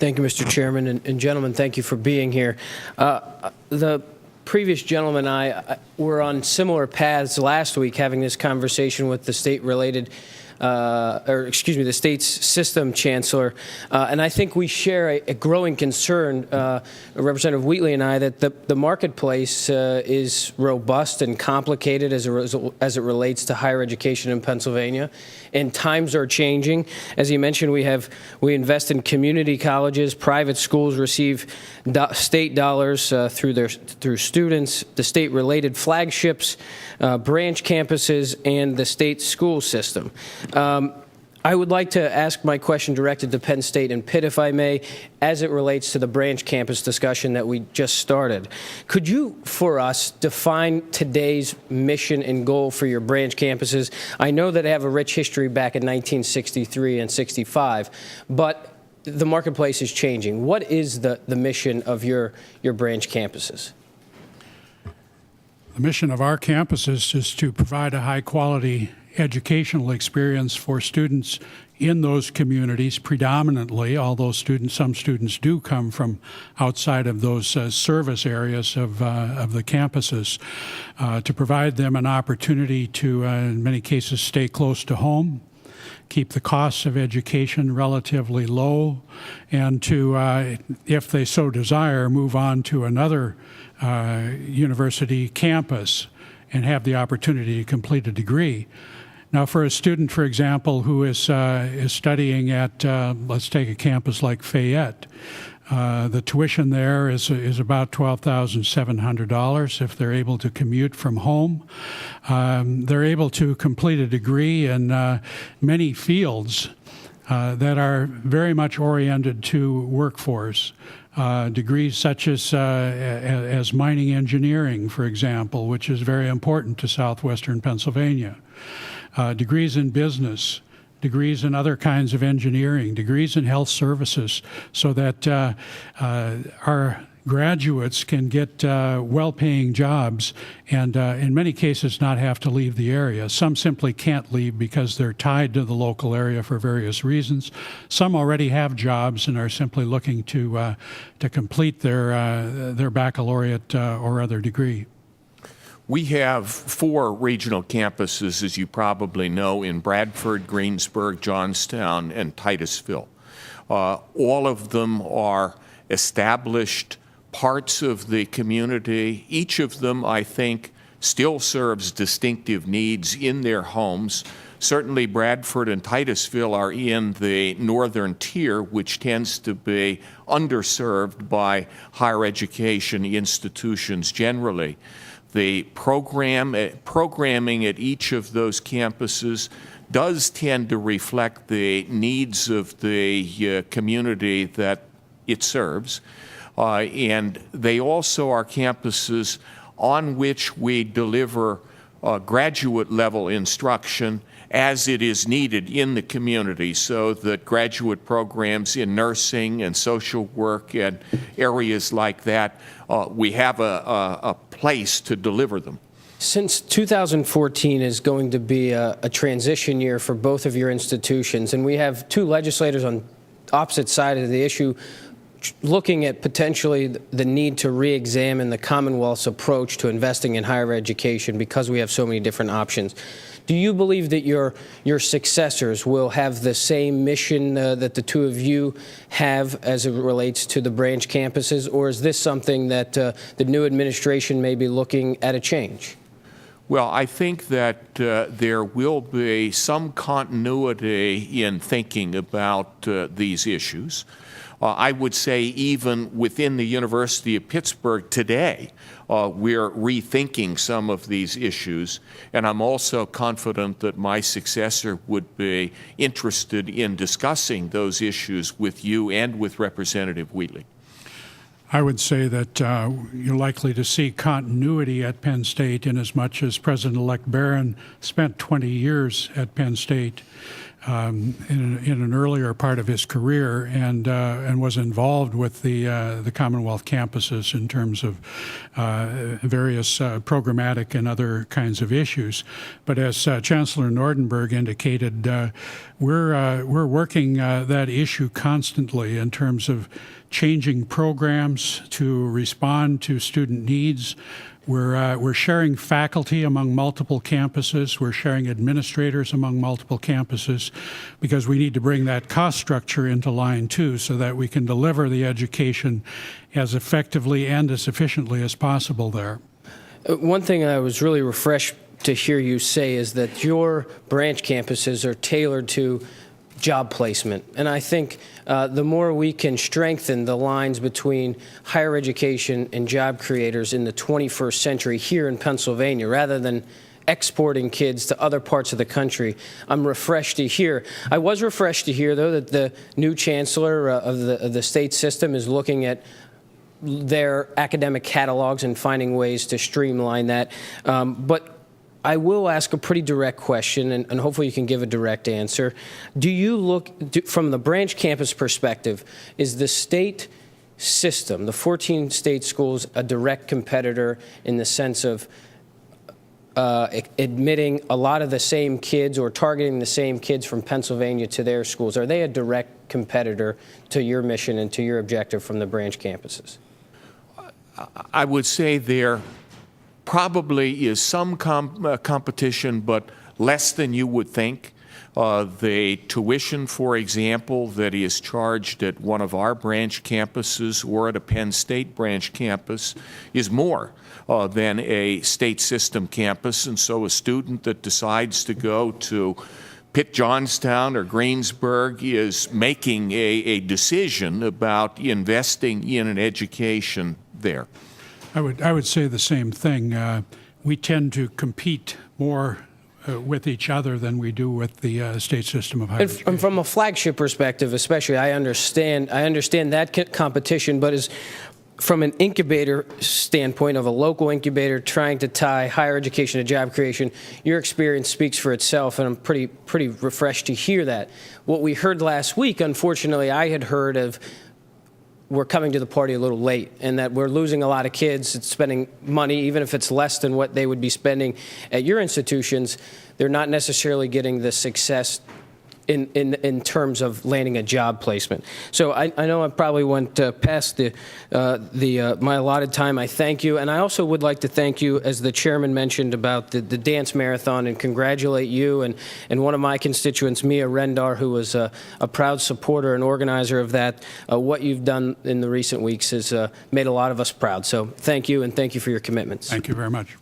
Thank you, Mr. Chairman, and gentlemen, thank you for being here. The previous gentleman and I were on similar paths last week, having this conversation with the state-related, the state's system chancellor, and I think we share a growing concern, Representative Wheatley and I, that the marketplace is robust and complicated as it relates to higher education in Pennsylvania, and times are changing. As you mentioned, we invest in community colleges, private schools receive state dollars through students, the state-related flagships, branch campuses, and the state school system. I would like to ask my question directed to Penn State and Pitt, if I may, as it relates to the branch campus discussion that we just started. Could you, for us, define today's mission and goal for your branch campuses? I know that they have a rich history back in 1963 and 65, but the marketplace is changing. What is the mission of your branch campuses? The mission of our campuses is to provide a high-quality educational experience for students in those communities predominantly, although some students do come from outside of those service areas of the campuses, to provide them an opportunity to, in many cases, stay close to home, keep the costs of education relatively low, and to, if they so desire, move on to another university campus and have the opportunity to complete a degree. Now, for a student, for example, who is studying at, let's take a campus like Fayette, the tuition there is about $12,700 if they're able to commute from home. They're able to complete a degree in many fields that are very much oriented to workforce. Degrees such as mining engineering, for example, which is very important to southwestern Pennsylvania. Degrees in business, degrees in other kinds of engineering, degrees in health services, so that our graduates can get well-paying jobs and in many cases not have to leave the area. Some simply can't leave because they're tied to the local area for various reasons. Some already have jobs and are simply looking to complete their baccalaureate or other degree. We have 4 regional campuses, as you probably know, in Bradford, Greensburg, Johnstown, and Titusville. All of them are established parts of the community. Each of them, I think, still serves distinctive needs in their homes. Certainly Bradford and Titusville are in the northern tier, which tends to be underserved by higher education institutions generally. The programming at each of those campuses does tend to reflect the needs of the community that it serves. And they also are campuses on which we deliver graduate level instruction as it is needed in the community, so that graduate programs in nursing and social work and areas like that, we have a place to deliver them. Since 2014 is going to be a transition year for both of your institutions, and we have 2 legislators on opposite sides of the issue looking at potentially the need to re-examine the Commonwealth's approach to investing in higher education because we have so many different options. Do you believe that your successors will have the same mission that the 2 of you have as it relates to the branch campuses, or is this something that the new administration may be looking at a change? Well, I think that there will be some continuity in thinking about these issues. I would say even within the University of Pittsburgh today, we're rethinking some of these issues, and I'm also confident that my successor would be interested in discussing those issues with you and with Representative Wheatley. I would say that you're likely to see continuity at Penn State in as much as President-elect Barron spent 20 years at Penn State. in an earlier part of his career, and was involved with the Commonwealth campuses in terms of various programmatic and other kinds of issues. But as Chancellor Nordenberg indicated, we're working that issue constantly in terms of changing programs to respond to student needs. We're sharing faculty among multiple campuses. We're sharing administrators among multiple campuses because we need to bring that cost structure into line too, so that we can deliver the education as effectively and as efficiently as possible there. One thing I was really refreshed to hear you say is that your branch campuses are tailored to job placement. And I think the more we can strengthen the lines between higher education and job creators in the 21st century here in Pennsylvania, rather than exporting kids to other parts of the country, I'm refreshed to hear. I was refreshed to hear, though, that the new chancellor of the state system is looking at their academic catalogs and finding ways to streamline that. But I will ask a pretty direct question, and hopefully you can give a direct answer. Do you look, from the branch campus perspective, is the state system, the 14 state schools, a direct competitor in the sense of admitting a lot of the same kids or targeting the same kids from Pennsylvania to their schools? Are they a direct competitor to your mission and to your objective from the branch campuses? I would say there probably is some competition, but less than you would think. The tuition, for example, that is charged at one of our branch campuses or at a Penn State branch campus is more than a state system campus. And so a student that decides to go to Pitt, Johnstown, or Greensburg is making a decision about investing in an education there. I would say the same thing. We tend to compete more with each other than we do with the state system of higher education. And from a flagship perspective, especially, I understand that competition, but as from an incubator standpoint of a local incubator trying to tie higher education to job creation, your experience speaks for itself, and I'm pretty refreshed to hear that. What we heard last week, unfortunately, I had heard of we're coming to the party a little late, and that we're losing a lot of kids spending money, even if it's less than what they would be spending at your institutions. They're not necessarily getting the success in terms of landing a job placement. So I know I probably went past my allotted time. I thank you, and I also would like to thank you, as the chairman mentioned, about the dance marathon, and congratulate you and one of my constituents, Mia Rendar, who was a proud supporter and organizer of that. What you've done in the recent weeks has made a lot of us proud. So thank you, and thank you for your commitments. Thank you very much.